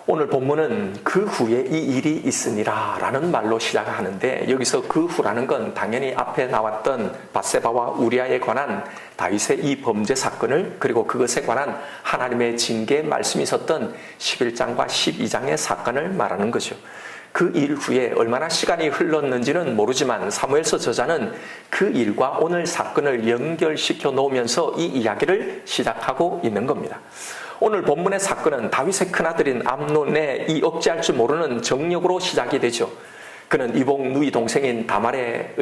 오늘 본문은 그 후에 이 일이 있으니라 라는 말로 시작하는데, 여기서 그 후라는 건 당연히 앞에 나왔던 밧세바와 우리아에 관한 다윗의 이 범죄 사건을, 그리고 그것에 관한 하나님의 징계 말씀이 있었던 11장과 12장의 사건을 말하는 거죠. 그 일 후에 얼마나 시간이 흘렀는지는 모르지만 사무엘서 저자는 그 일과 오늘 사건을 연결시켜 놓으면서 이 이야기를 시작하고 있는 겁니다. 오늘 본문의 사건은 다윗의 큰아들인 암논의 이 억제할 줄 모르는 정력으로 시작이 되죠. 그는 이복 누이 동생인 다말에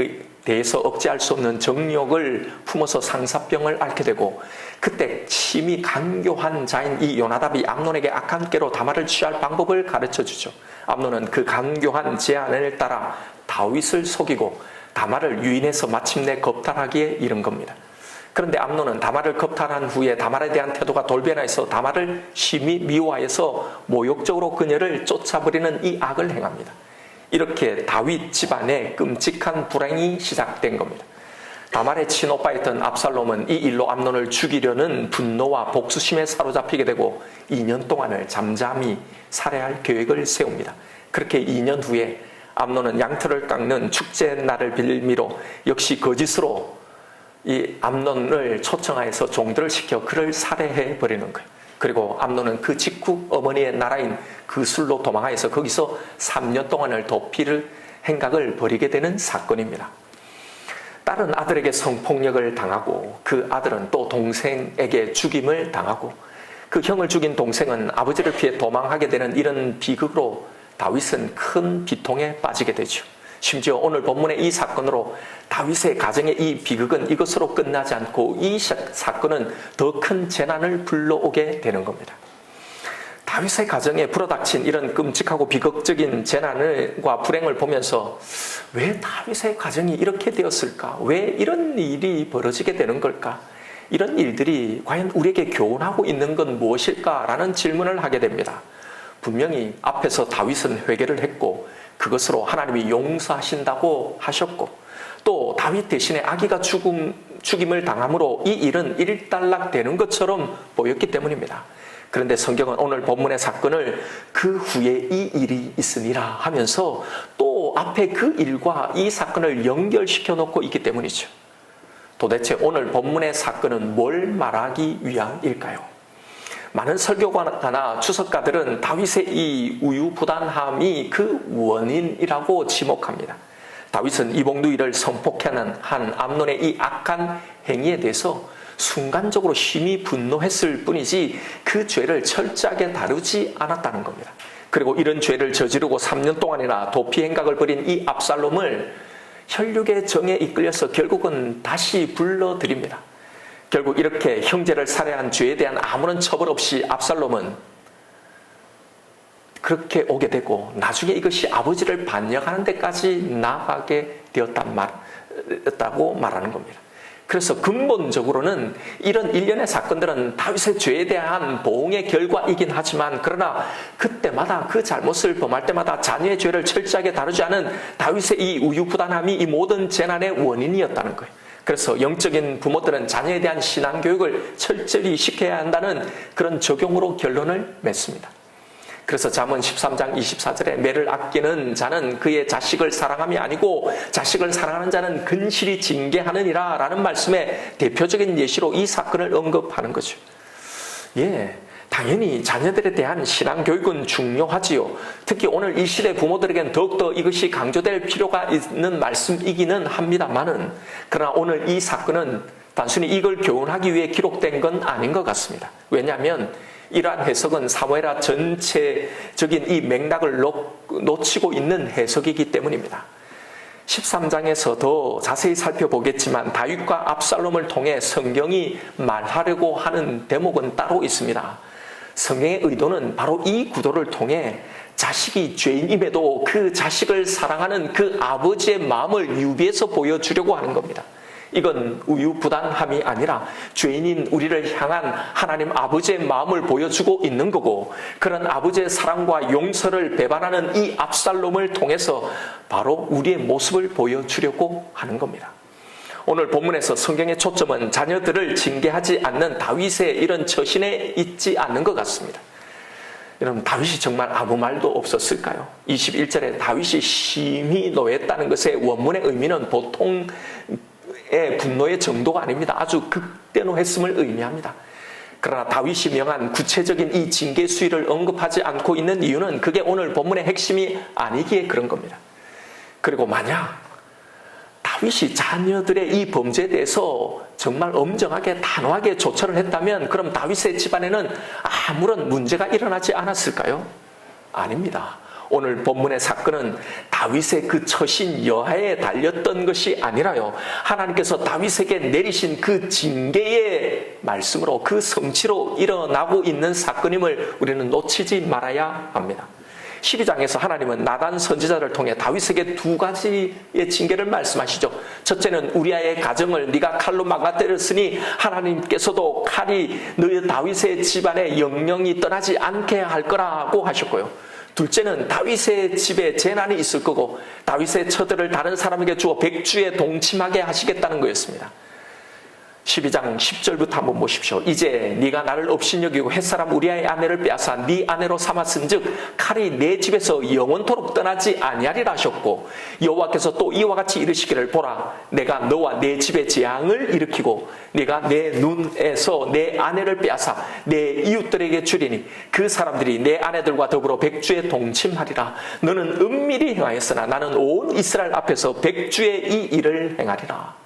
대해서 억제할 수 없는 정력을 품어서 상사병을 앓게 되고, 그때 심히 간교한 자인 이 요나답이 암논에게 악한 꾀로 다말을 취할 방법을 가르쳐 주죠. 암논은 그 간교한 제안을 따라 다윗을 속이고 다말을 유인해서 마침내 겁탈하기에 이른 겁니다. 그런데 암논은 다말을 겁탈한 후에 다말에 대한 태도가 돌변해서 다말을 심히 미워하여서 모욕적으로 그녀를 쫓아버리는 이 악을 행합니다. 이렇게 다윗 집안에 끔찍한 불행이 시작된 겁니다. 다말의 친오빠였던 압살롬은 이 일로 암논을 죽이려는 분노와 복수심에 사로잡히게 되고 2년 동안을 잠잠히 살해할 계획을 세웁니다. 그렇게 2년 후에 암논은 양털을 깎는 축제 날을 빌미로 역시 거짓으로 이 암논을 초청하여서 종들을 시켜 그를 살해해 버리는 거예요. 그리고 암논은 그 직후 어머니의 나라인 그술로 도망하여서 거기서 3년 동안을 도피를 행각을 벌이게 되는 사건입니다. 다른 아들에게 성폭력을 당하고 그 아들은 또 동생에게 죽임을 당하고, 그 형을 죽인 동생은 아버지를 피해 도망하게 되는 이런 비극으로 다윗은 큰 비통에 빠지게 되죠. 심지어 오늘 본문의 이 사건으로 다윗의 가정의 이 비극은 이것으로 끝나지 않고 이 사건은 더 큰 재난을 불러오게 되는 겁니다. 다윗의 가정에 불어닥친 이런 끔찍하고 비극적인 재난과 불행을 보면서 왜 다윗의 가정이 이렇게 되었을까? 왜 이런 일이 벌어지게 되는 걸까? 이런 일들이 과연 우리에게 교훈하고 있는 건 무엇일까? 라는 질문을 하게 됩니다. 분명히 앞에서 다윗은 회개를 했고 그것으로 하나님이 용서하신다고 하셨고, 또 다윗 대신에 아기가 죽임을 당함으로 이 일은 일단락되는 것처럼 보였기 때문입니다. 그런데 성경은 오늘 본문의 사건을 그 후에 이 일이 있으니라 하면서 또 앞에 그 일과 이 사건을 연결시켜 놓고 있기 때문이죠. 도대체 오늘 본문의 사건은 뭘 말하기 위함일까요? 많은 설교가나 주석가들은 다윗의 이 우유부단함이 그 원인이라고 지목합니다. 다윗은 이복누이를 성폭행한 암논의 이 악한 행위에 대해서 순간적으로 심히 분노했을 뿐이지 그 죄를 철저하게 다루지 않았다는 겁니다. 그리고 이런 죄를 저지르고 3년 동안이나 도피 행각을 벌인 이 압살롬을 혈육의 정에 이끌려서 결국은 다시 불러들입니다. 결국 이렇게 형제를 살해한 죄에 대한 아무런 처벌 없이 압살롬은 그렇게 오게 되고, 나중에 이것이 아버지를 반역하는 데까지 나아가게 되었다고 말하는 겁니다. 그래서 근본적으로는 이런 일련의 사건들은 다윗의 죄에 대한 보응의 결과이긴 하지만, 그러나 그때마다 그 잘못을 범할 때마다 자녀의 죄를 철저하게 다루지 않은 다윗의 이 우유부단함이 이 모든 재난의 원인이었다는 거예요. 그래서 영적인 부모들은 자녀에 대한 신앙교육을 철저히 시켜야 한다는 그런 적용으로 결론을 맺습니다. 그래서 잠언 13장 24절에 매를 아끼는 자는 그의 자식을 사랑함이 아니고 자식을 사랑하는 자는 근실히 징계하느니라 라는 말씀의 대표적인 예시로 이 사건을 언급하는 거죠. 당연히 자녀들에 대한 신앙교육은 중요하지요. 특히 오늘 이 시대 부모들에게는 더욱더 이것이 강조될 필요가 있는 말씀이기는 합니다만은, 그러나 오늘 이 사건은 단순히 이걸 교훈하기 위해 기록된 건 아닌 것 같습니다. 왜냐하면 이러한 해석은 사무엘하 전체적인 이 맥락을 놓치고 있는 해석이기 때문입니다. 13장에서 더 자세히 살펴보겠지만 다윗과 압살롬을 통해 성경이 말하려고 하는 대목은 따로 있습니다. 성경의 의도는 바로 이 구도를 통해 자식이 죄인임에도 그 자식을 사랑하는 그 아버지의 마음을 유비해서 보여주려고 하는 겁니다. 이건 우유부단함이 아니라 죄인인 우리를 향한 하나님 아버지의 마음을 보여주고 있는 거고, 그런 아버지의 사랑과 용서를 배반하는 이 압살롬을 통해서 바로 우리의 모습을 보여주려고 하는 겁니다. 오늘 본문에서 성경의 초점은 자녀들을 징계하지 않는 다윗의 이런 처신에 있지 않는 것 같습니다. 여러분, 다윗이 정말 아무 말도 없었을까요? 21절에 다윗이 심히 노했다는 것의 원문의 의미는 보통의 분노의 정도가 아닙니다. 아주 극대노했음을 의미합니다. 그러나 다윗이 명한 구체적인 이 징계 수위를 언급하지 않고 있는 이유는 그게 오늘 본문의 핵심이 아니기에 그런 겁니다. 그리고 만약 다윗이 자녀들의 이 범죄에 대해서 정말 엄정하게 단호하게 조처를 했다면 그럼 다윗의 집안에는 아무런 문제가 일어나지 않았을까요? 아닙니다. 오늘 본문의 사건은 다윗의 그 처신 여하에 달렸던 것이 아니라요, 하나님께서 다윗에게 내리신 그 징계의 말씀으로, 그 성취로 일어나고 있는 사건임을 우리는 놓치지 말아야 합니다. 12장에서 하나님은 나단 선지자를 통해 다윗에게 두 가지의 징계를 말씀하시죠. 첫째는 우리아의 가정을 네가 칼로 망가뜨렸으니 하나님께서도 칼이 너희 다윗의 집안에 영영이 떠나지 않게 할 거라고 하셨고요. 둘째는 다윗의 집에 재난이 있을 거고 다윗의 처들을 다른 사람에게 주어 백주에 동침하게 하시겠다는 거였습니다. 12장 10절부터 한번 보십시오. 이제 네가 나를 업신여기고 햇사람 우리아의 아내를 빼앗아 네 아내로 삼았은즉 칼이 내 집에서 영원토록 떠나지 아니하리라 하셨고, 여호와께서 또 이와 같이 이르시기를 보라, 내가 너와 내 집에 재앙을 일으키고 네가 내 눈에서 내 아내를 빼앗아 내 이웃들에게 주리니 그 사람들이 내 아내들과 더불어 백주에 동침하리라. 너는 은밀히 행하였으나 나는 온 이스라엘 앞에서 백주의 이 일을 행하리라.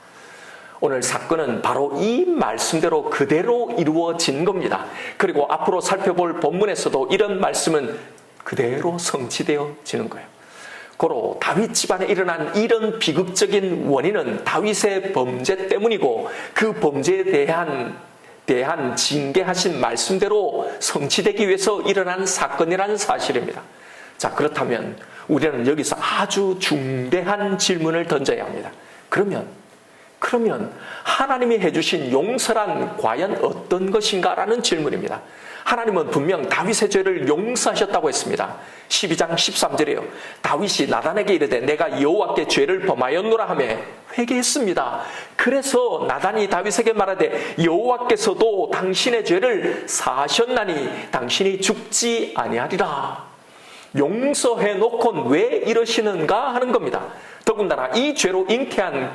오늘 사건은 바로 이 말씀대로 그대로 이루어진 겁니다. 그리고 앞으로 살펴볼 본문에서도 이런 말씀은 그대로 성취되어지는 거예요. 고로 다윗 집안에 일어난 이런 비극적인 원인은 다윗의 범죄 때문이고 그 범죄에 대한 징계하신 말씀대로 성취되기 위해서 일어난 사건이라는 사실입니다. 자, 그렇다면 우리는 여기서 아주 중대한 질문을 던져야 합니다. 그러면 하나님이 해주신 용서란 과연 어떤 것인가라는 질문입니다. 하나님은 분명 다윗의 죄를 용서하셨다고 했습니다. 12장 13절에요. 다윗이 나단에게 이르되 내가 여호와께 죄를 범하였노라 하며 회개했습니다. 그래서 나단이 다윗에게 말하되 여호와께서도 당신의 죄를 사하셨나니 당신이 죽지 아니하리라. 용서해 놓고 왜 이러시는가 하는 겁니다. 더군다나 이 죄로 잉태한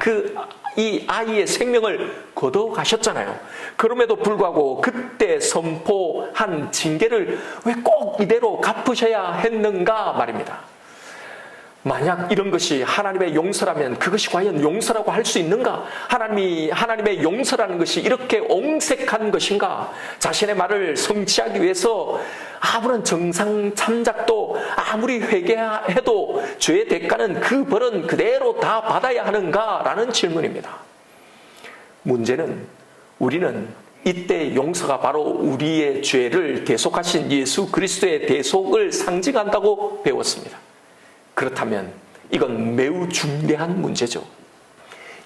이 아이의 생명을 거둬가셨잖아요. 그럼에도 불구하고 그때 선포한 징계를 왜 꼭 이대로 갚으셔야 했는가 말입니다. 만약 이런 것이 하나님의 용서라면 그것이 과연 용서라고 할 수 있는가? 하나님의 용서라는 것이 이렇게 옹색한 것인가? 자신의 말을 성취하기 위해서 아무런 정상 참작도 아무리 회개해도 죄의 대가는 그 벌은 그대로 다 받아야 하는가라는 질문입니다. 문제는 우리는 이때 용서가 바로 우리의 죄를 대속하신 예수 그리스도의 대속을 상징한다고 배웠습니다. 그렇다면 이건 매우 중대한 문제죠.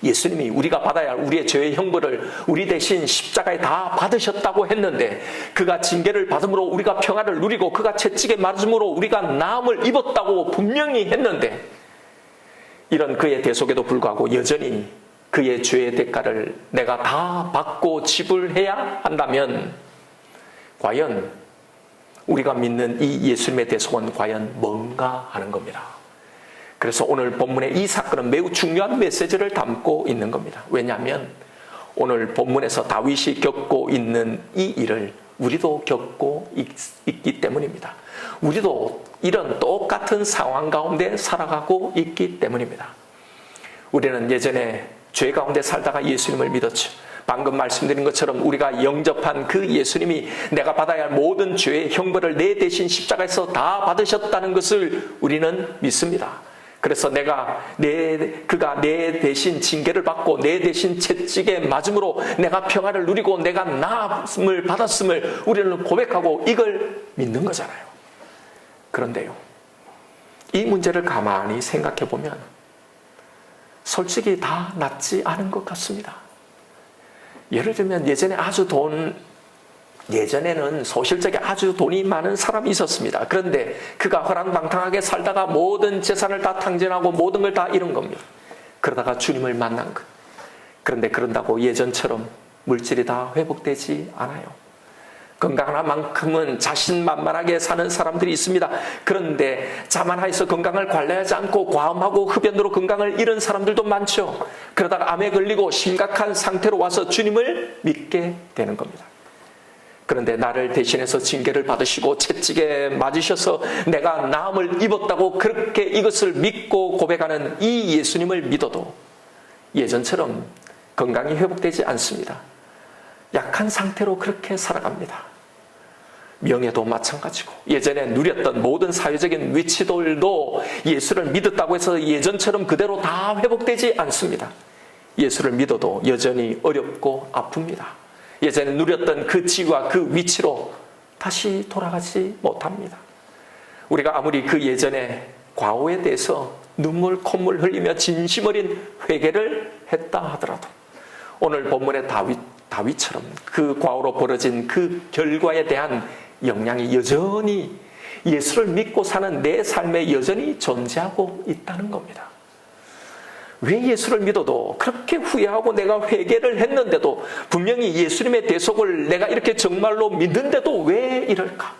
예수님이 우리가 받아야 할 우리의 죄의 형벌을 우리 대신 십자가에 다 받으셨다고 했는데, 그가 징계를 받음으로 우리가 평화를 누리고 그가 채찍에 맞음으로 우리가 나음을 입었다고 분명히 했는데, 이런 그의 대속에도 불구하고 여전히 그의 죄의 대가를 내가 다 받고 지불해야 한다면 과연 우리가 믿는 이 예수님의 대속은 과연 뭔가 하는 겁니다. 그래서 오늘 본문의 이 사건은 매우 중요한 메시지를 담고 있는 겁니다. 왜냐하면 오늘 본문에서 다윗이 겪고 있는 이 일을 우리도 겪고 있기 때문입니다. 우리도 이런 똑같은 상황 가운데 살아가고 있기 때문입니다. 우리는 예전에 죄 가운데 살다가 예수님을 믿었죠. 방금 말씀드린 것처럼 우리가 영접한 그 예수님이 내가 받아야 할 모든 죄의 형벌을 내 대신 십자가에서 다 받으셨다는 것을 우리는 믿습니다. 그래서 그가 내 대신 징계를 받고 내 대신 채찍에 맞음으로 내가 평화를 누리고 내가 나음을 받았음을 우리는 고백하고 이걸 믿는 거잖아요. 그런데요, 이 문제를 가만히 생각해 보면 솔직히 다 낫지 않은 것 같습니다. 예를 들면 예전에는 소실적에 아주 돈이 많은 사람이 있었습니다. 그런데 그가 허랑방탕하게 살다가 모든 재산을 다 탕진하고 모든 걸 다 잃은 겁니다. 그러다가 주님을 만난 것. 그런데 그런다고 예전처럼 물질이 다 회복되지 않아요. 건강한 만큼은 자신만만하게 사는 사람들이 있습니다. 그런데 자만하여서 건강을 관리하지 않고 과음하고 흡연으로 건강을 잃은 사람들도 많죠. 그러다가 암에 걸리고 심각한 상태로 와서 주님을 믿게 되는 겁니다. 그런데 나를 대신해서 징계를 받으시고 채찍에 맞으셔서 내가 나음을 입었다고 그렇게 이것을 믿고 고백하는 이 예수님을 믿어도 예전처럼 건강이 회복되지 않습니다. 약한 상태로 그렇게 살아갑니다. 명예도 마찬가지고 예전에 누렸던 모든 사회적인 위치들도 예수를 믿었다고 해서 예전처럼 그대로 다 회복되지 않습니다. 예수를 믿어도 여전히 어렵고 아픕니다. 예전에 누렸던 그 지위와 그 위치로 다시 돌아가지 못합니다. 우리가 아무리 그 예전에 과오에 대해서 눈물 콧물 흘리며 진심 어린 회개를 했다 하더라도 오늘 본문의 다윗처럼 그 과오로 벌어진 그 결과에 대한 영향이 여전히 예수를 믿고 사는 내 삶에 여전히 존재하고 있다는 겁니다. 왜 예수를 믿어도 그렇게 후회하고 내가 회개를 했는데도 분명히 예수님의 대속을 내가 이렇게 정말로 믿는데도 왜 이럴까?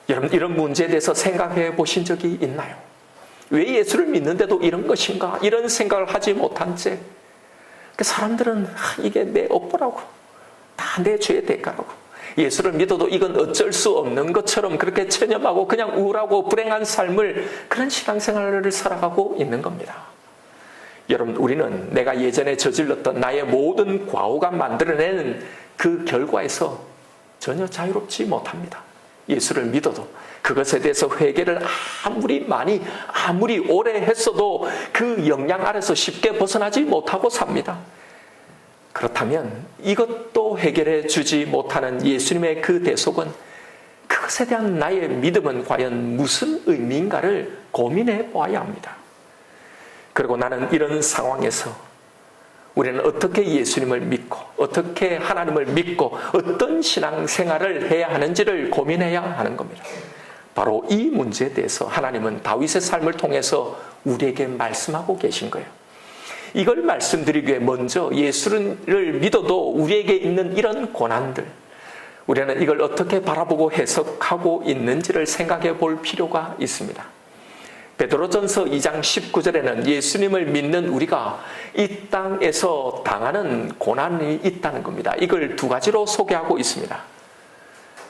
여러분 이런 문제에 대해서 생각해 보신 적이 있나요? 왜 예수를 믿는데도 이런 것인가? 이런 생각을 하지 못한 채 사람들은 이게 내 업보라고 다 내 죄의 대가라고 예수를 믿어도 이건 어쩔 수 없는 것처럼 그렇게 체념하고 그냥 우울하고 불행한 삶을 그런 신앙생활을 살아가고 있는 겁니다. 여러분 우리는 내가 예전에 저질렀던 나의 모든 과오가 만들어내는 그 결과에서 전혀 자유롭지 못합니다. 예수를 믿어도 그것에 대해서 회개를 아무리 오래 했어도 그 영향 아래서 쉽게 벗어나지 못하고 삽니다. 그렇다면 이것도 해결해 주지 못하는 예수님의 그 대속은 그것에 대한 나의 믿음은 과연 무슨 의미인가를 고민해 보아야 합니다. 그리고 나는 이런 상황에서 우리는 어떻게 예수님을 믿고 어떻게 하나님을 믿고 어떤 신앙생활을 해야 하는지를 고민해야 하는 겁니다. 바로 이 문제에 대해서 하나님은 다윗의 삶을 통해서 우리에게 말씀하고 계신 거예요. 이걸 말씀드리기 위해 먼저 예수를 믿어도 우리에게 있는 이런 고난들, 우리는 이걸 어떻게 바라보고 해석하고 있는지를 생각해 볼 필요가 있습니다. 베드로전서 2장 19절에는 예수님을 믿는 우리가 이 땅에서 당하는 고난이 있다는 겁니다. 이걸 두 가지로 소개하고 있습니다.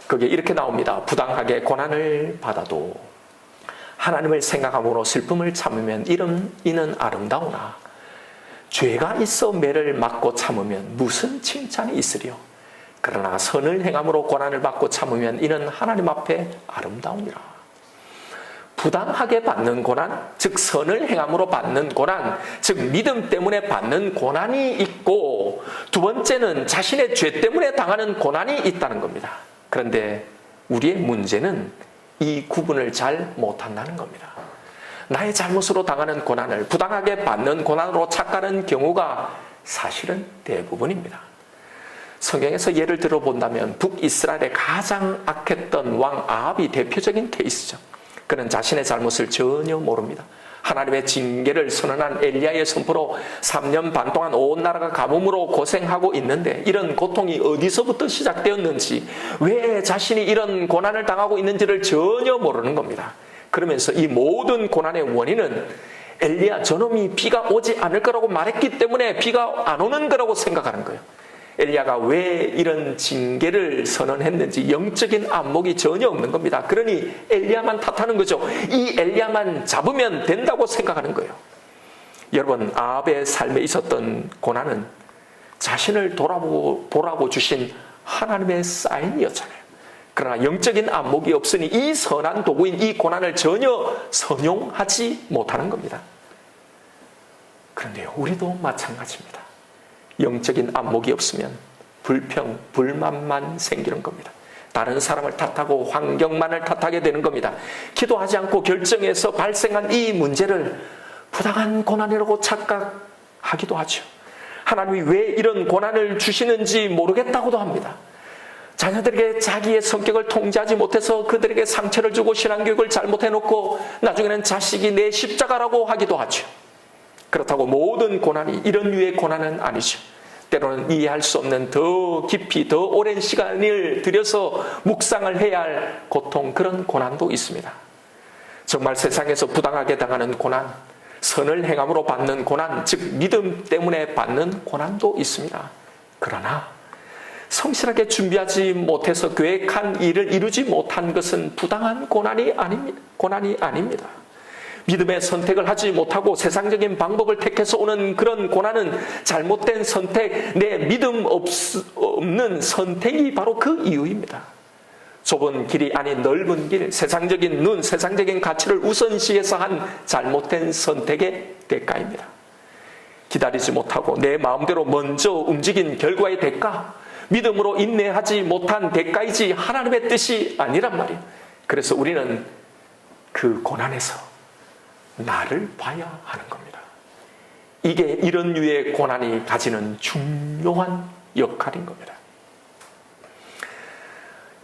그게 이렇게 나옵니다. 부당하게 고난을 받아도 하나님을 생각함으로 슬픔을 참으면 이는 아름다우나 죄가 있어 매를 맞고 참으면 무슨 칭찬이 있으리요. 그러나 선을 행함으로 고난을 받고 참으면 이는 하나님 앞에 아름다우니라. 부당하게 받는 고난, 즉 선을 행함으로 받는 고난, 즉 믿음 때문에 받는 고난이 있고 두 번째는 자신의 죄 때문에 당하는 고난이 있다는 겁니다. 그런데 우리의 문제는 이 구분을 잘 못한다는 겁니다. 나의 잘못으로 당하는 고난을 부당하게 받는 고난으로 착각하는 경우가 사실은 대부분입니다. 성경에서 예를 들어본다면 북이스라엘의 가장 악했던 왕 아합이 대표적인 케이스죠. 그는 자신의 잘못을 전혀 모릅니다. 하나님의 징계를 선언한 엘리야의 선포로 3년 반 동안 온 나라가 가뭄으로 고생하고 있는데 이런 고통이 어디서부터 시작되었는지, 왜 자신이 이런 고난을 당하고 있는지를 전혀 모르는 겁니다. 그러면서 이 모든 고난의 원인은 엘리야 저놈이 비가 오지 않을 거라고 말했기 때문에 비가 안 오는 거라고 생각하는 거예요. 엘리야가 왜 이런 징계를 선언했는지 영적인 안목이 전혀 없는 겁니다. 그러니 엘리야만 탓하는 거죠. 이 엘리야만 잡으면 된다고 생각하는 거예요. 여러분, 아합의 삶에 있었던 고난은 자신을 돌아보라고 주신 하나님의 사인이었잖아요. 그러나 영적인 안목이 없으니 이 선한 도구인 이 고난을 전혀 선용하지 못하는 겁니다. 그런데요, 우리도 마찬가지입니다. 영적인 안목이 없으면 불평, 불만만 생기는 겁니다. 다른 사람을 탓하고 환경만을 탓하게 되는 겁니다. 기도하지 않고 결정해서 발생한 이 문제를 부당한 고난이라고 착각하기도 하죠. 하나님이 왜 이런 고난을 주시는지 모르겠다고도 합니다. 자녀들에게 자기의 성격을 통제하지 못해서 그들에게 상처를 주고 신앙교육을 잘못해놓고 나중에는 자식이 내 십자가라고 하기도 하죠. 그렇다고 모든 고난이 이런 류의 고난은 아니죠. 때로는 이해할 수 없는 더 깊이 더 오랜 시간을 들여서 묵상을 해야 할 고통, 그런 고난도 있습니다. 정말 세상에서 부당하게 당하는 고난, 선을 행함으로 받는 고난, 즉 믿음 때문에 받는 고난도 있습니다. 그러나 성실하게 준비하지 못해서 계획한 일을 이루지 못한 것은 부당한 고난이 아닙니다. 믿음의 선택을 하지 못하고 세상적인 방법을 택해서 오는 그런 고난은 잘못된 선택, 내 믿음 없는 선택이 바로 그 이유입니다. 좁은 길이 아닌 넓은 길, 세상적인 눈, 세상적인 가치를 우선시해서 한 잘못된 선택의 대가입니다. 기다리지 못하고 내 마음대로 먼저 움직인 결과의 대가, 믿음으로 인내하지 못한 대가이지 하나님의 뜻이 아니란 말이에요. 그래서 우리는 그 고난에서 나를 봐야 하는 겁니다. 이게 이런 류의 고난이 가지는 중요한 역할인 겁니다.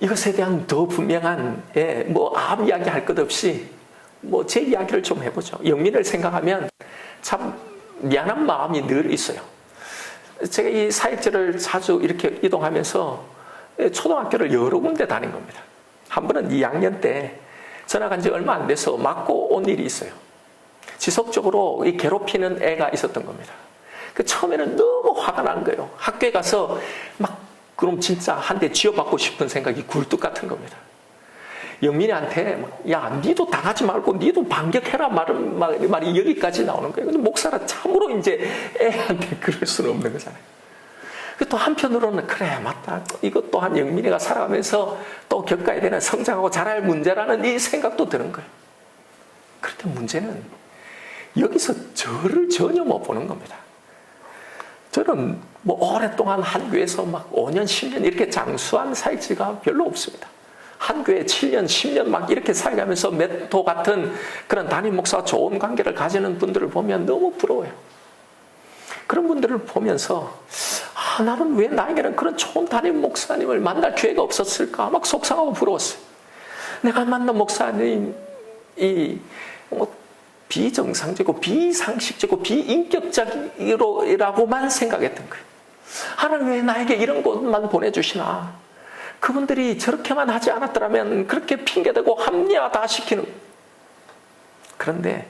이것에 대한 더 분명한, 앞 이야기 할 것 없이, 제 이야기를 좀 해보죠. 영민을 생각하면 참 미안한 마음이 늘 있어요. 제가 이 사역지를 자주 이렇게 이동하면서 초등학교를 여러 군데 다닌 겁니다. 한 번은 2학년 때 전학 간 지 얼마 안 돼서 맞고 온 일이 있어요. 지속적으로 이 괴롭히는 애가 있었던 겁니다. 처음에는 너무 화가 난 거예요. 학교에 가서 그럼 진짜 한 대 쥐어받고 싶은 생각이 굴뚝 같은 겁니다. 영민이한테 야, 니도 당하지 말고 니도 반격해라 말이 여기까지 나오는 거예요. 근데 목사라 참으로 이제 애한테 그럴 수는 없는 거잖아요. 또 한편으로는 그래 맞다, 이것 또한 영민이가 살아가면서 또 겪어야 되는 성장하고 자랄 문제라는 이 생각도 드는 거예요. 그런데 문제는 여기서 저를 전혀 못 보는 겁니다. 저는 오랫동안 한 교회에서 5년, 10년 이렇게 장수한 사역지가 별로 없습니다. 한 교회 7년, 10년 이렇게 살아가면서 멘토 같은 그런 담임 목사와 좋은 관계를 가지는 분들을 보면 너무 부러워요. 그런 분들을 보면서 나는 왜 나에게는 그런 좋은 담임 목사님을 만날 기회가 없었을까 속상하고 부러웠어요. 내가 만난 목사님이 비정상적이고 비상식적이고 비인격적이라고만 생각했던 거예요. 하나님 왜 나에게 이런 곳만 보내주시나. 그분들이 저렇게만 하지 않았더라면 그렇게 핑계대고 합리화 다 시키는. 그런데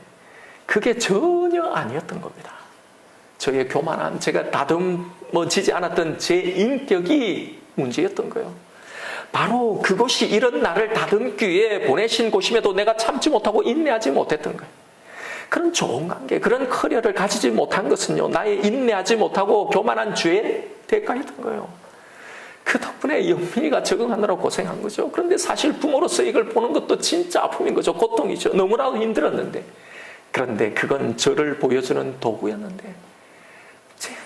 그게 전혀 아니었던 겁니다. 저의 교만한, 제가 다듬어지지 않았던 제 인격이 문제였던 거예요. 바로 그곳이 이런 나를 다듬기 위해 보내신 곳임에도 내가 참지 못하고 인내하지 못했던 거예요. 그런 좋은 관계, 그런 커리어를 가지지 못한 것은요, 나의 인내하지 못하고 교만한 죄의 대가였던 거예요. 그 덕분에 영민이가 적응하느라 고생한 거죠. 그런데 사실 부모로서 이걸 보는 것도 진짜 아픔인 거죠. 고통이죠. 너무나도 힘들었는데. 그런데 그건 저를 보여주는 도구였는데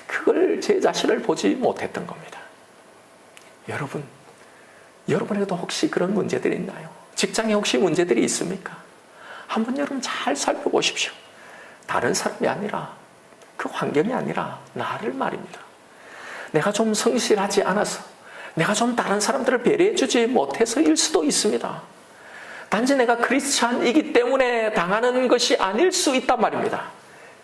그걸 제 자신을 보지 못했던 겁니다. 여러분에게도 혹시 그런 문제들이 있나요? 직장에 혹시 문제들이 있습니까? 한번 여러분 잘 살펴보십시오. 다른 사람이 아니라, 그 환경이 아니라 나를 말입니다. 내가 좀 성실하지 않아서, 내가 좀 다른 사람들을 배려해주지 못해서일 수도 있습니다. 단지 내가 크리스찬이기 때문에 당하는 것이 아닐 수 있단 말입니다.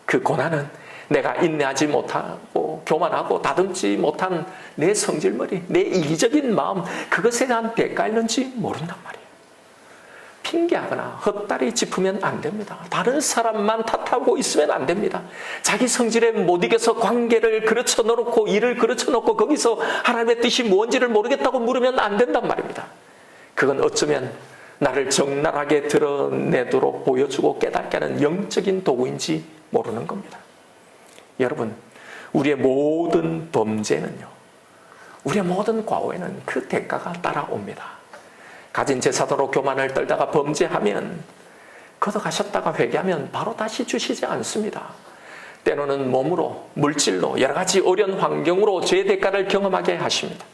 그 고난은 내가 인내하지 못하고 교만하고 다듬지 못한 내 성질머리, 내 이기적인 마음, 그것에 대한 대가였는지 모른단 말이에요. 핑계하거나 헛다리 짚으면 안 됩니다. 다른 사람만 탓하고 있으면 안 됩니다. 자기 성질에 못 이겨서 관계를 그르쳐 놓고 일을 그르쳐 놓고 거기서 하나님의 뜻이 뭔지를 모르겠다고 물으면 안 된단 말입니다. 그건 어쩌면 나를 적나라하게 드러내도록 보여주고 깨닫게 하는 영적인 도구인지 모르는 겁니다. 여러분, 우리의 모든 범죄는요, 우리의 모든 과오에는 그 대가가 따라옵니다. 가진 재산으로 교만을 떨다가 범죄하면, 걷어가셨다가 회개하면 바로 다시 주시지 않습니다. 때로는 몸으로, 물질로, 여러 가지 어려운 환경으로 죄의 대가를 경험하게 하십니다.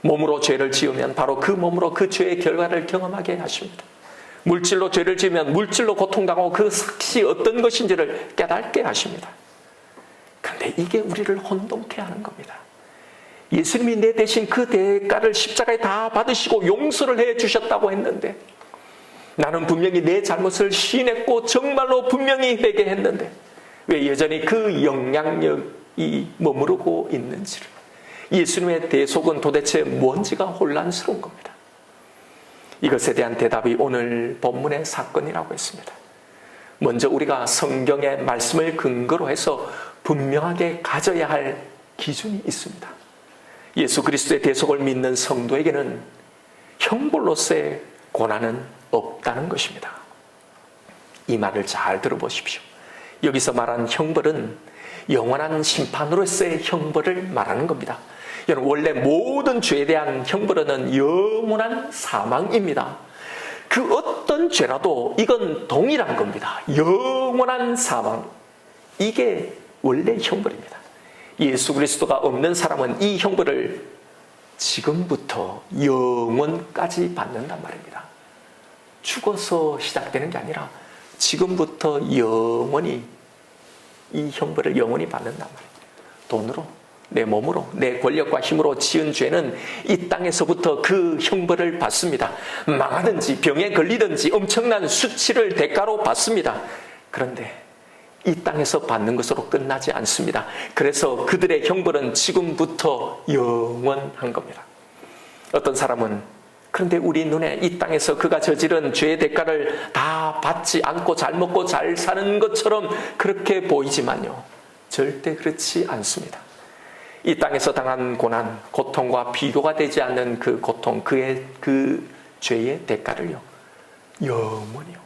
몸으로 죄를 지으면 바로 그 몸으로 그 죄의 결과를 경험하게 하십니다. 물질로 죄를 지으면 물질로 고통당하고 그 삭시 어떤 것인지를 깨닫게 하십니다. 그런데 이게 우리를 혼동케 하는 겁니다. 예수님이 내 대신 그 대가를 십자가에 다 받으시고 용서를 해주셨다고 했는데, 나는 분명히 내 잘못을 시인했고 정말로 분명히 회개했는데 왜 여전히 그 영향력 머무르고 있는지를, 예수님의 대속은 도대체 뭔지가 혼란스러운 겁니다. 이것에 대한 대답이 오늘 본문의 사건이라고 했습니다. 먼저 우리가 성경의 말씀을 근거로 해서 분명하게 가져야 할 기준이 있습니다. 예수 그리스도의 대속을 믿는 성도에게는 형벌로서의 고난은 없다는 것입니다. 이 말을 잘 들어보십시오. 여기서 말하는 형벌은 영원한 심판으로서의 형벌을 말하는 겁니다. 여러분, 원래 모든 죄에 대한 형벌은 영원한 사망입니다. 그 어떤 죄라도 이건 동일한 겁니다. 영원한 사망. 이게 원래 형벌입니다. 예수 그리스도가 없는 사람은 이 형벌을 지금부터 영원까지 받는단 말입니다. 죽어서 시작되는 게 아니라 지금부터 영원히 이 형벌을 영원히 받는단 말입니다. 돈으로, 내 몸으로, 내 권력과 힘으로 지은 죄는 이 땅에서부터 그 형벌을 받습니다. 망하든지 병에 걸리든지 엄청난 수치를 대가로 받습니다. 그런데 이 땅에서 받는 것으로 끝나지 않습니다. 그래서 그들의 형벌은 지금부터 영원한 겁니다. 어떤 사람은 그런데 우리 눈에 이 땅에서 그가 저지른 죄의 대가를 다 받지 않고 잘 먹고 잘 사는 것처럼 그렇게 보이지만요, 절대 그렇지 않습니다. 이 땅에서 당한 고난, 고통과 비교가 되지 않는 그 고통, 그 죄의 대가를요, 영원히요.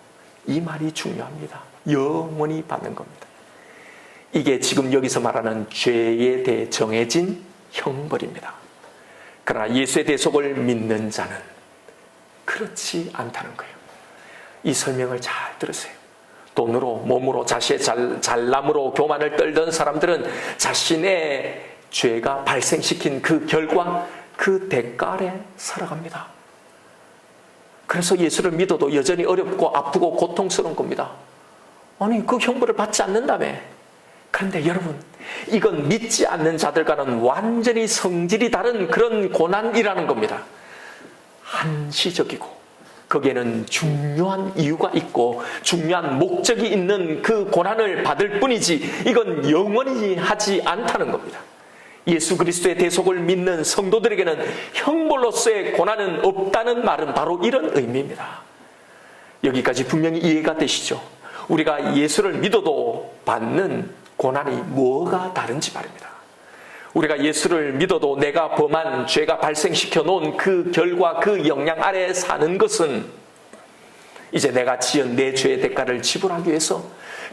이 말이 중요합니다. 영원히 받는 겁니다. 이게 지금 여기서 말하는 죄에 대해 정해진 형벌입니다. 그러나 예수의 대속을 믿는 자는 그렇지 않다는 거예요. 이 설명을 잘 들으세요. 돈으로, 몸으로, 자신의 잘남으로 교만을 떨던 사람들은 자신의 죄가 발생시킨 그 결과, 그 대가 아래 살아갑니다. 그래서 예수를 믿어도 여전히 어렵고 아프고 고통스러운 겁니다. 아니, 그 형벌을 받지 않는다며. 그런데 여러분, 이건 믿지 않는 자들과는 완전히 성질이 다른 그런 고난이라는 겁니다. 한시적이고 거기에는 중요한 이유가 있고 중요한 목적이 있는 그 고난을 받을 뿐이지 이건 영원히 하지 않다는 겁니다. 예수 그리스도의 대속을 믿는 성도들에게는 형벌로서의 고난은 없다는 말은 바로 이런 의미입니다. 여기까지 분명히 이해가 되시죠? 우리가 예수를 믿어도 받는 고난이 뭐가 다른지 말입니다. 우리가 예수를 믿어도 내가 범한 죄가 발생시켜 놓은 그 결과, 그 영향 아래에 사는 것은 이제 내가 지은 내 죄의 대가를 지불하기 위해서,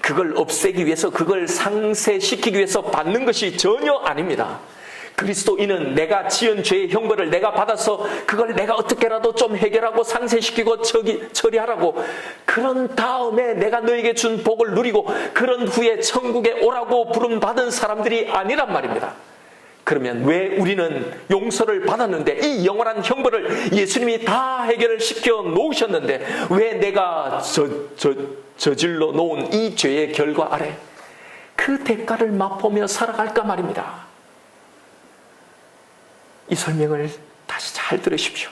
그걸 없애기 위해서, 그걸 상쇄시키기 위해서 받는 것이 전혀 아닙니다. 그리스도인은 내가 지은 죄의 형벌을 내가 받아서 그걸 내가 어떻게라도 좀 해결하고 상쇄시키고 처리하라고, 그런 다음에 내가 너에게 준 복을 누리고 그런 후에 천국에 오라고 부름받은 사람들이 아니란 말입니다. 그러면 왜 우리는 용서를 받았는데 이 영원한 형벌을 예수님이 다 해결을 시켜 놓으셨는데 왜 내가 저질러 놓은 이 죄의 결과 아래 그 대가를 맛보며 살아갈까 말입니다. 이 설명을 다시 잘 들으십시오.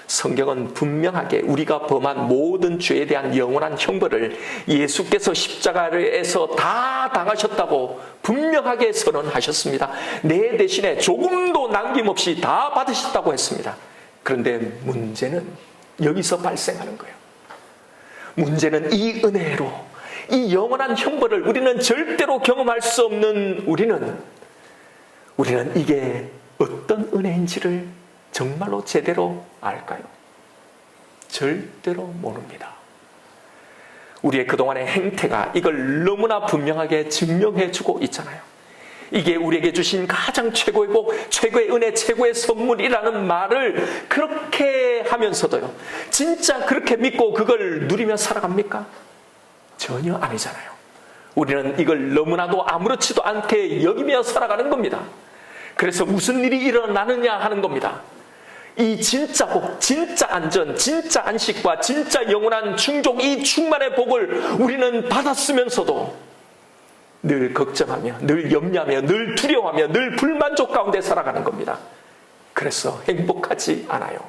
성경은 분명하게 우리가 범한 모든 죄에 대한 영원한 형벌을 예수께서 십자가에서 다 당하셨다고 분명하게 선언하셨습니다. 내 대신에 조금도 남김없이 다 받으셨다고 했습니다. 그런데 문제는 여기서 발생하는 거예요. 문제는 이 은혜로, 이 영원한 형벌을 우리는 절대로 경험할 수 없는 우리는 이게 어떤 은혜인지를 정말로 제대로 알까요? 절대로 모릅니다. 우리의 그동안의 행태가 이걸 너무나 분명하게 증명해주고 있잖아요. 이게 우리에게 주신 가장 최고의 복, 최고의 은혜, 최고의 선물이라는 말을 그렇게 하면서도요, 진짜 그렇게 믿고 그걸 누리며 살아갑니까? 전혀 아니잖아요. 우리는 이걸 너무나도 아무렇지도 않게 여기며 살아가는 겁니다. 그래서 무슨 일이 일어나느냐 하는 겁니다. 이 진짜 복, 진짜 안전, 진짜 안식과 진짜 영원한 충족, 이 충만의 복을 우리는 받았으면서도 늘 걱정하며, 늘 염려하며, 늘 두려워하며, 늘 불만족 가운데 살아가는 겁니다. 그래서 행복하지 않아요.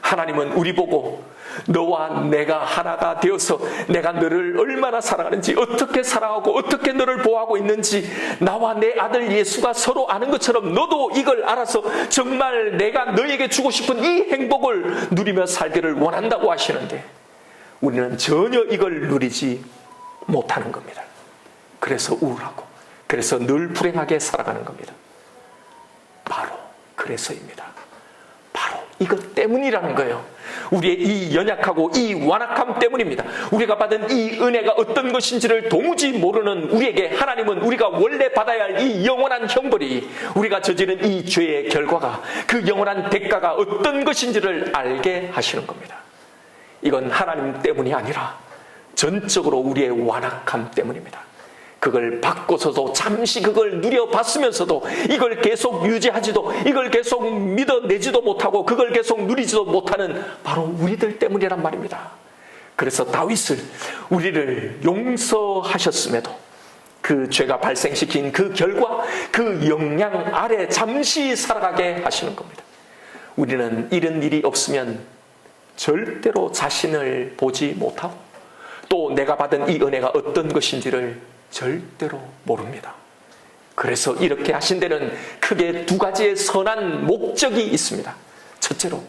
하나님은 우리 보고 너와 내가 하나가 되어서 내가 너를 얼마나 사랑하는지, 어떻게 사랑하고 어떻게 너를 보호하고 있는지 나와 내 아들 예수가 서로 아는 것처럼 너도 이걸 알아서 정말 내가 너에게 주고 싶은 이 행복을 누리며 살기를 원한다고 하시는데 우리는 전혀 이걸 누리지 못하는 겁니다. 그래서 우울하고, 그래서 늘 불행하게 살아가는 겁니다. 바로 그래서입니다. 바로 이것 때문이라는 거예요. 우리의 이 연약하고 이 완악함 때문입니다. 우리가 받은 이 은혜가 어떤 것인지를 도무지 모르는 우리에게 하나님은 우리가 원래 받아야 할 이 영원한 형벌이, 우리가 저지른 이 죄의 결과가, 그 영원한 대가가 어떤 것인지를 알게 하시는 겁니다. 이건 하나님 때문이 아니라 전적으로 우리의 완악함 때문입니다. 그걸 받고서도 잠시 그걸 누려봤으면서도 이걸 계속 유지하지도, 이걸 계속 믿어내지도 못하고 그걸 계속 누리지도 못하는 바로 우리들 때문이란 말입니다. 그래서 다윗을, 우리를 용서하셨음에도 그 죄가 발생시킨 그 결과, 그 영향 아래 잠시 살아가게 하시는 겁니다. 우리는 이런 일이 없으면 절대로 자신을 보지 못하고 또 내가 받은 이 은혜가 어떤 것인지를 절대로 모릅니다. 그래서 이렇게 하신 데는 크게 두 가지의 선한 목적이 있습니다. 첫째로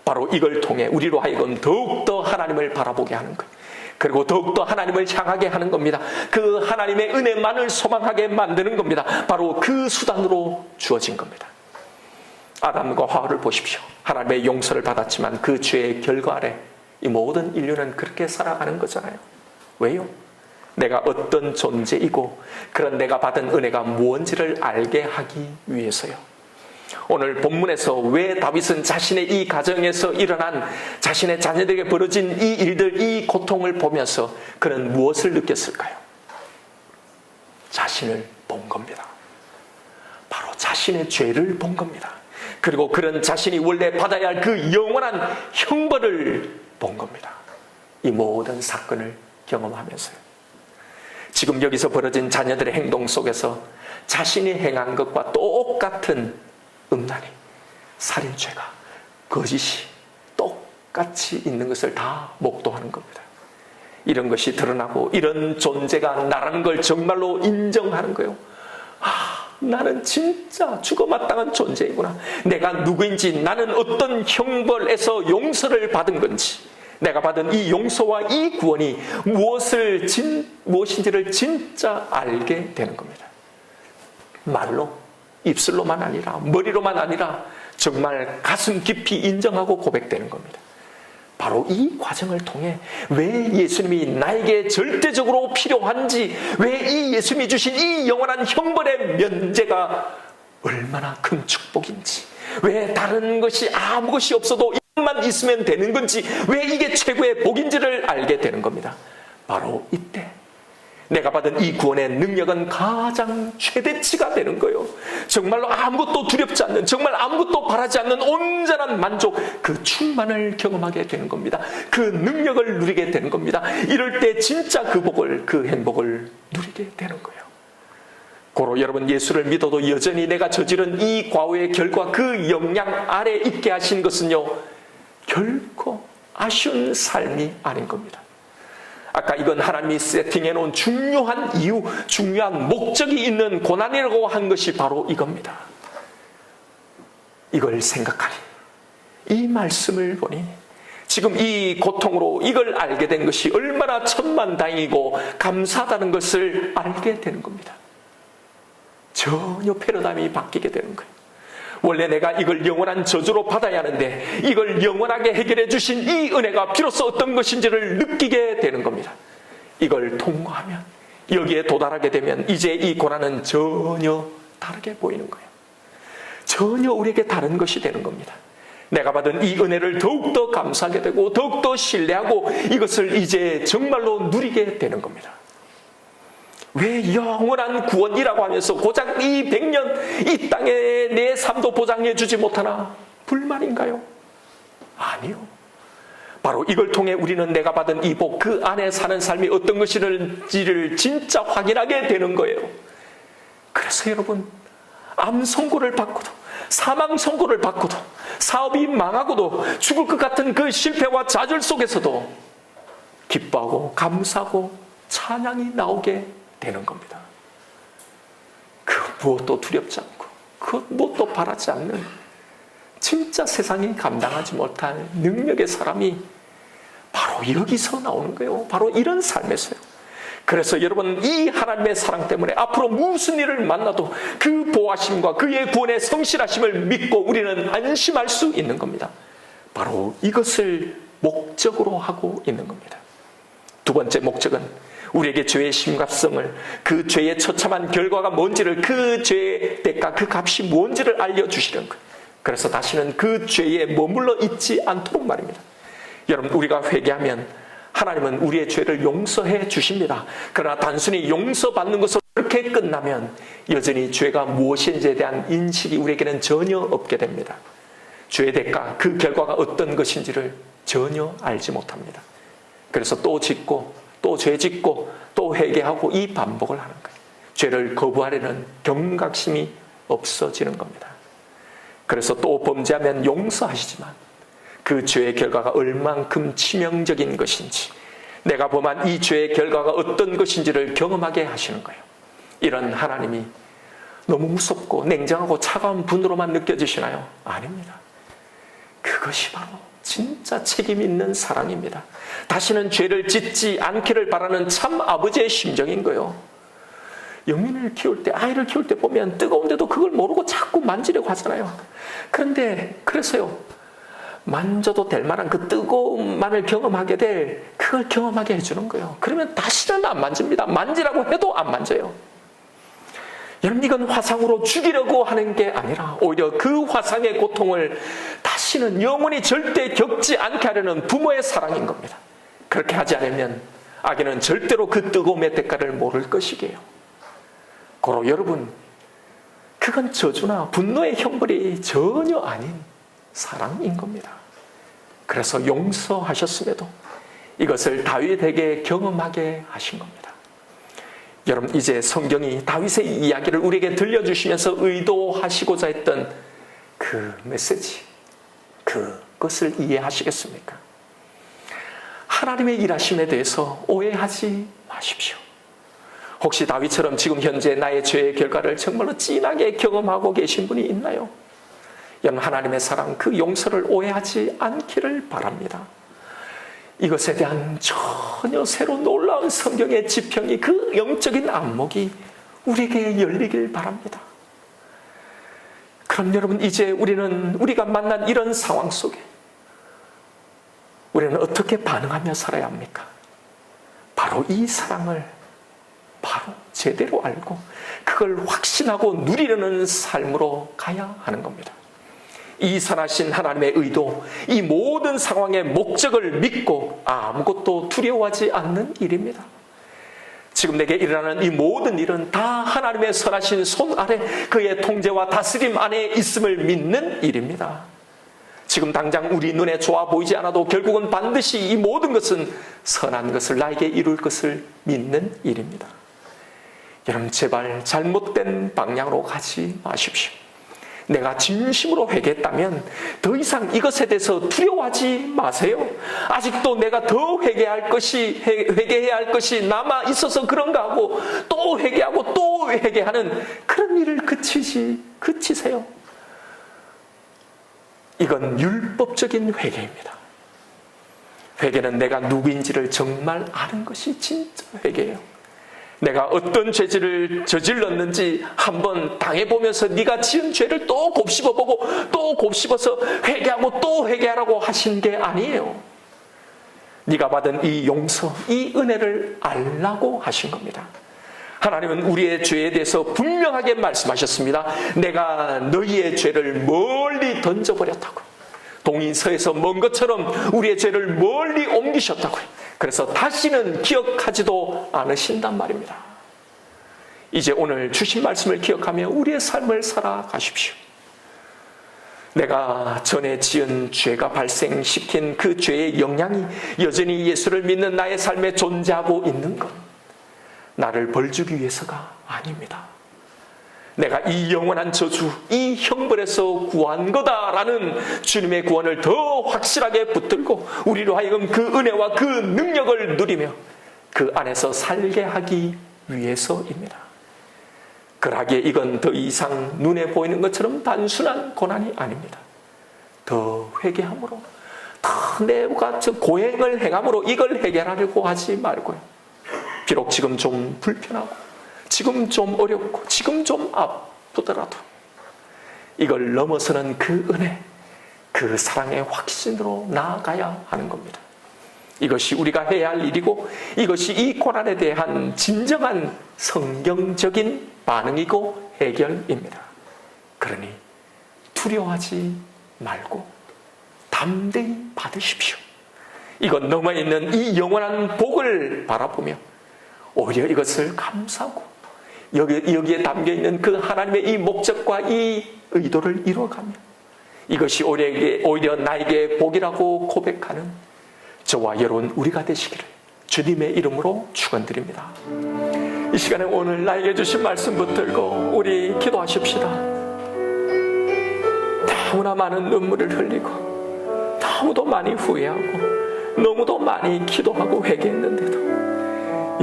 바로 이걸 통해 우리로 하여금 더욱더 하나님을 바라보게 하는 것, 그리고 더욱더 하나님을 향하게 하는 겁니다. 그 하나님의 은혜만을 소망하게 만드는 겁니다. 바로 그 수단으로 주어진 겁니다. 아담과 하와를 보십시오. 하나님의 용서를 받았지만 그 죄의 결과 아래 이 모든 인류는 그렇게 살아가는 거잖아요. 왜요? 내가 어떤 존재이고 그런 내가 받은 은혜가 무엇인지를 알게 하기 위해서요. 오늘 본문에서 왜 다윗은 자신의 이 가정에서 일어난, 자신의 자녀들에게 벌어진 이 일들, 이 고통을 보면서 그는 무엇을 느꼈을까요? 자신을 본 겁니다. 바로 자신의 죄를 본 겁니다. 그리고 그런 자신이 원래 받아야 할 그 영원한 형벌을 본 겁니다. 이 모든 사건을 경험하면서요. 지금 여기서 벌어진 자녀들의 행동 속에서 자신이 행한 것과 똑같은 음란이, 살인죄가, 거짓이 똑같이 있는 것을 다 목도하는 겁니다. 이런 것이 드러나고 이런 존재가 나라는 걸 정말로 인정하는 거예요. 나는 진짜 죽어마땅한 존재이구나. 내가 누구인지, 나는 어떤 형벌에서 용서를 받은 건지, 내가 받은 이 용서와 이 구원이 무엇인지를 진짜 알게 되는 겁니다. 말로, 입술로만 아니라, 머리로만 아니라 정말 가슴 깊이 인정하고 고백되는 겁니다. 바로 이 과정을 통해 왜 예수님이 나에게 절대적으로 필요한지, 왜 이 예수님이 주신 이 영원한 형벌의 면제가 얼마나 큰 축복인지, 왜 다른 것이 아무 것이 없어도 이것만 있으면 되는 건지, 왜 이게 최고의 복인지를 알게 되는 겁니다. 바로 이때 내가 받은 이 구원의 능력은 가장 최대치가 되는 거예요. 정말로 아무것도 두렵지 않는, 정말 아무것도 바라지 않는 온전한 만족, 그 충만을 경험하게 되는 겁니다. 그 능력을 누리게 되는 겁니다. 이럴 때 진짜 그 복을, 그 행복을 누리게 되는 거예요. 고로 여러분, 예수를 믿어도 여전히 내가 저지른 이 과오의 결과, 그 영향 아래 있게 하신 것은요, 결코 아쉬운 삶이 아닌 겁니다. 아까 이건 하나님이 세팅해 놓은 중요한 이유, 중요한 목적이 있는 고난이라고 한 것이 바로 이겁니다. 이걸 생각하니, 이 말씀을 보니 지금 이 고통으로 이걸 알게 된 것이 얼마나 천만다행이고 감사하다는 것을 알게 되는 겁니다. 전혀 패러다임이 바뀌게 되는 거예요. 원래 내가 이걸 영원한 저주로 받아야 하는데 이걸 영원하게 해결해 주신 이 은혜가 비로소 어떤 것인지를 느끼게 되는 겁니다. 이걸 통과하면, 여기에 도달하게 되면 이제 이 고난은 전혀 다르게 보이는 거예요. 전혀 우리에게 다른 것이 되는 겁니다. 내가 받은 이 은혜를 더욱더 감사하게 되고 더욱더 신뢰하고 이것을 이제 정말로 누리게 되는 겁니다. 왜 영원한 구원이라고 하면서 고작 이 100년 이 땅에 내 삶도 보장해 주지 못하나 불만인가요? 아니요. 바로 이걸 통해 우리는 내가 받은 이 복, 그 안에 사는 삶이 어떤 것인지를 진짜 확인하게 되는 거예요. 그래서 여러분, 암 선고를 받고도 사망 선고를 받고도, 사업이 망하고도, 죽을 것 같은 그 실패와 좌절 속에서도 기뻐하고 감사하고 찬양이 나오게 되는 겁니다. 그 무엇도 두렵지 않고 그 무엇도 바라지 않는 진짜 세상이 감당하지 못할 능력의 사람이 바로 여기서 나오는 거예요. 바로 이런 삶에서요. 그래서 여러분, 이 하나님의 사랑 때문에 앞으로 무슨 일을 만나도 그 보호하심과 그의 구원의 성실하심을 믿고 우리는 안심할 수 있는 겁니다. 바로 이것을 목적으로 하고 있는 겁니다. 두 번째 목적은 우리에게 죄의 심각성을, 그 죄의 처참한 결과가 뭔지를, 그 죄의 대가, 그 값이 뭔지를 알려주시는 거예요. 그래서 다시는 그 죄에 머물러 있지 않도록 말입니다. 여러분, 우리가 회개하면 하나님은 우리의 죄를 용서해 주십니다. 그러나 단순히 용서받는 것으로 그렇게 끝나면 여전히 죄가 무엇인지에 대한 인식이 우리에게는 전혀 없게 됩니다. 죄의 대가, 그 결과가 어떤 것인지를 전혀 알지 못합니다. 그래서 또 짓고 또 죄 짓고 또 회개하고 이 반복을 하는 거예요. 죄를 거부하려는 경각심이 없어지는 겁니다. 그래서 또 범죄하면 용서하시지만 그 죄의 결과가 얼만큼 치명적인 것인지, 내가 범한 이 죄의 결과가 어떤 것인지를 경험하게 하시는 거예요. 이런 하나님이 너무 무섭고 냉정하고 차가운 분으로만 느껴지시나요? 아닙니다. 그것이 바로 진짜 책임 있는 사랑입니다. 다시는 죄를 짓지 않기를 바라는 참 아버지의 심정인 거예요. 영민을 키울 때, 아이를 키울 때 보면 뜨거운데도 그걸 모르고 자꾸 만지려고 하잖아요. 그런데 그래서요, 만져도 될 만한 그 뜨거움만을 경험하게 될, 그걸 경험하게 해주는 거예요. 그러면 다시는 안 만집니다. 만지라고 해도 안 만져요. 여러분, 이건 화상으로 죽이려고 하는 게 아니라 오히려 그 화상의 고통을 다시는 영원히 절대 겪지 않게 하려는 부모의 사랑인 겁니다. 그렇게 하지 않으면 아기는 절대로 그 뜨거움의 대가를 모를 것이게요. 고로 여러분, 그건 저주나 분노의 형벌이 전혀 아닌 사랑인 겁니다. 그래서 용서하셨음에도 이것을 다윗에게 경험하게 하신 겁니다. 여러분, 이제 성경이 다윗의 이야기를 우리에게 들려주시면서 의도하시고자 했던 그 메시지, 그것을 이해하시겠습니까? 하나님의 일하심에 대해서 오해하지 마십시오. 혹시 다윗처럼 지금 현재 나의 죄의 결과를 정말로 진하게 경험하고 계신 분이 있나요? 여러분, 하나님의 사랑, 그 용서를 오해하지 않기를 바랍니다. 이것에 대한 전혀 새로 놀라운 성경의 지평이, 그 영적인 안목이 우리에게 열리길 바랍니다. 그럼 여러분, 이제 우리가 만난 이런 상황 속에 우리는 어떻게 반응하며 살아야 합니까? 바로 이 사랑을 바로 제대로 알고 그걸 확신하고 누리려는 삶으로 가야 하는 겁니다. 이 선하신 하나님의 의도, 이 모든 상황의 목적을 믿고 아무것도 두려워하지 않는 일입니다. 지금 내게 일어나는 이 모든 일은 다 하나님의 선하신 손 아래, 그의 통제와 다스림 안에 있음을 믿는 일입니다. 지금 당장 우리 눈에 좋아 보이지 않아도 결국은 반드시 이 모든 것은 선한 것을 나에게 이룰 것을 믿는 일입니다. 여러분, 제발 잘못된 방향으로 가지 마십시오. 내가 진심으로 회개했다면 더 이상 이것에 대해서 두려워하지 마세요. 아직도 내가 더 회개해야 할 것이 남아 있어서 그런가 하고 또 회개하고 또 회개하는 그런 일을 그치세요. 이건 율법적인 회개입니다. 회개는 내가 누구인지를 정말 아는 것이 진짜 회개예요. 내가 어떤 죄질을 저질렀는지 한번 당해보면서 네가 지은 죄를 또 곱씹어보고 또 곱씹어서 회개하고 또 회개하라고 하신 게 아니에요. 네가 받은 이 용서, 이 은혜를 알라고 하신 겁니다. 하나님은 우리의 죄에 대해서 분명하게 말씀하셨습니다. 내가 너희의 죄를 멀리 던져버렸다고. 동이서에서 먼 것처럼 우리의 죄를 멀리 옮기셨다고요. 그래서 다시는 기억하지도 않으신단 말입니다. 이제 오늘 주신 말씀을 기억하며 우리의 삶을 살아가십시오. 내가 전에 지은 죄가 발생시킨 그 죄의 영향이 여전히 예수를 믿는 나의 삶에 존재하고 있는 것, 나를 벌주기 위해서가 아닙니다. 내가 이 영원한 저주, 이 형벌에서 구한 거다라는 주님의 구원을 더 확실하게 붙들고 우리로 하여금 그 은혜와 그 능력을 누리며 그 안에서 살게 하기 위해서입니다. 그러기에 이건 더 이상 눈에 보이는 것처럼 단순한 고난이 아닙니다. 더 회개함으로, 더 내가 고행을 행함으로 이걸 해결하려고 하지 말고요. 비록 지금 좀 불편하고 지금 좀 어렵고 지금 좀 아프더라도 이걸 넘어서는 그 은혜, 그 사랑의 확신으로 나아가야 하는 겁니다. 이것이 우리가 해야 할 일이고 이것이 이 고난에 대한 진정한 성경적인 반응이고 해결입니다. 그러니 두려워하지 말고 담대히 받으십시오. 이것 넘어있는 이 영원한 복을 바라보며 오히려 이것을 감사하고 여기에 담겨있는 그 하나님의 이 목적과 이 의도를 이루어가며 이것이 오히려 나에게 복이라고 고백하는 저와 여러분 우리가 되시기를 주님의 이름으로 축원드립니다. 이 시간에 오늘 나에게 주신 말씀 붙들고 우리 기도하십시다. 너무나 많은 눈물을 흘리고 너무도 많이 후회하고 너무도 많이 기도하고 회개했는데도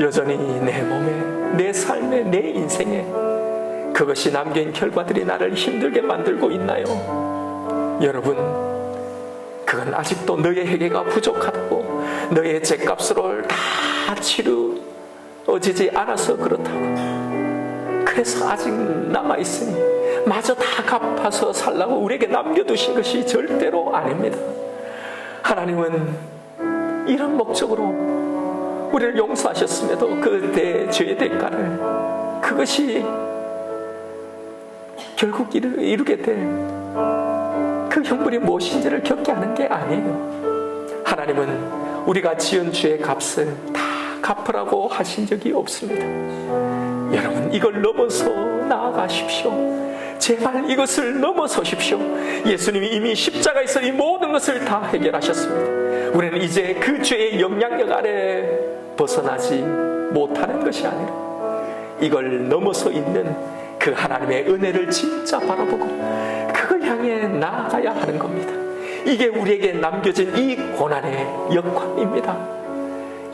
여전히 내 몸에, 내 삶에, 내 인생에 그것이 남긴 결과들이 나를 힘들게 만들고 있나요? 여러분, 그건 아직도 너의 회개가 부족하다고, 너의 죄값으로 다 치루어지지 않아서 그렇다고, 그래서 아직 남아있으니 마저 다 갚아서 살라고 우리에게 남겨두신 것이 절대로 아닙니다. 하나님은 이런 목적으로 우리를 용서하셨음에도 그 죄의 대가를, 그것이 결국 이루게 될 그 형벌이 무엇인지를 겪게 하는 게 아니에요. 하나님은 우리가 지은 죄의 값을 다 갚으라고 하신 적이 없습니다. 여러분, 이걸 넘어서 나아가십시오. 제발 이것을 넘어서십시오. 예수님이 이미 십자가에서 이 모든 것을 다 해결하셨습니다. 우리는 이제 그 죄의 영향력 아래 벗어나지 못하는 것이 아니라 이걸 넘어서 있는 그 하나님의 은혜를 진짜 바라보고 그걸 향해 나아가야 하는 겁니다. 이게 우리에게 남겨진 이 고난의 역할입니다.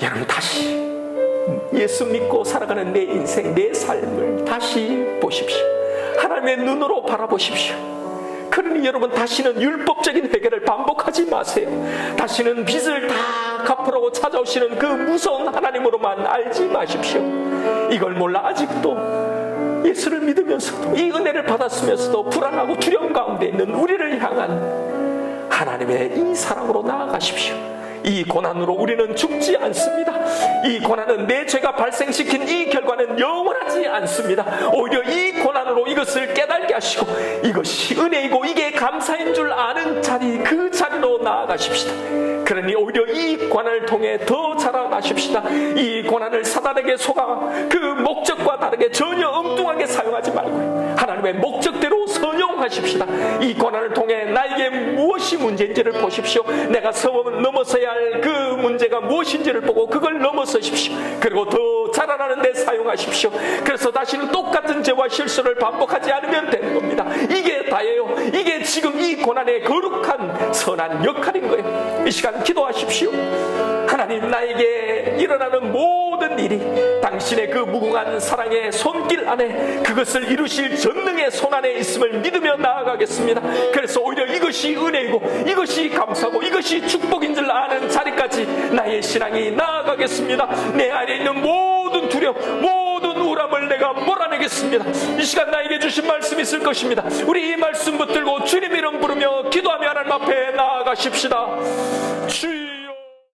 여러분, 다시 예수 믿고 살아가는 내 인생, 내 삶을 다시 보십시오. 하나님의 눈으로 바라보십시오. 그러니 여러분, 다시는 율법적인 회개를 반복하지 마세요. 다시는 빚을 다 갚으라고 찾아오시는 그 무서운 하나님으로만 알지 마십시오. 이걸 몰라 아직도 예수를 믿으면서도 이 은혜를 받았으면서도 불안하고 두려움 가운데 있는 우리를 향한 하나님의 이 사랑으로 나아가십시오. 이 고난으로 우리는 죽지 않습니다. 이 고난은 내 죄가 발생시킨 이 결과는 영원하지 않습니다. 오히려 이 고난으로 이것을 깨닫게 하시고 이것이 은혜이고 이게 감사인 줄 아는 자리, 그 자리로 나아가십시다. 그러니 오히려 이 고난을 통해 더 자라나십시다. 이 고난을 사단에게 속아 그 목적과 다르게 전혀 엉뚱하게 사용하지 말고 하나님의 목적대로 선용하십시다. 이 고난을 통해 나에게 무엇이 문제인지를 보십시오. 내가 넘어서야 할 그 문제가 무엇인지를 보고 그걸 넘어서십시오. 그리고 더 자라나는 데 사용하십시오. 그래서 다시는 똑같은 죄와 실수를 반복하지 않으면 되는 겁니다. 이게 다예요. 이게 지금 이 고난의 거룩한 선한 역할인 거예요. 이 시간 기도하십시오. 하나님, 나에게 일어나는 모든 일이 당신의 그 무궁한 사랑의 손길 안에 그것을 이루실 전능의 손 안에 있음을 믿으며 나아가겠습니다. 그래서 오히려 이것이 은혜이고 이것이 감사고 이것이 축복인 줄 아는 자리까지 나의 신앙이 나아가겠습니다. 내 안에 있는 모든 두려움, 모든 우울함을 내가 몰아내겠습니다. 이 시간 나에게 주신 말씀이 있을 것입니다. 우리 이 말씀 붙들고 주님 이름 부르며 기도하며 하나님 앞에 나아가십시다.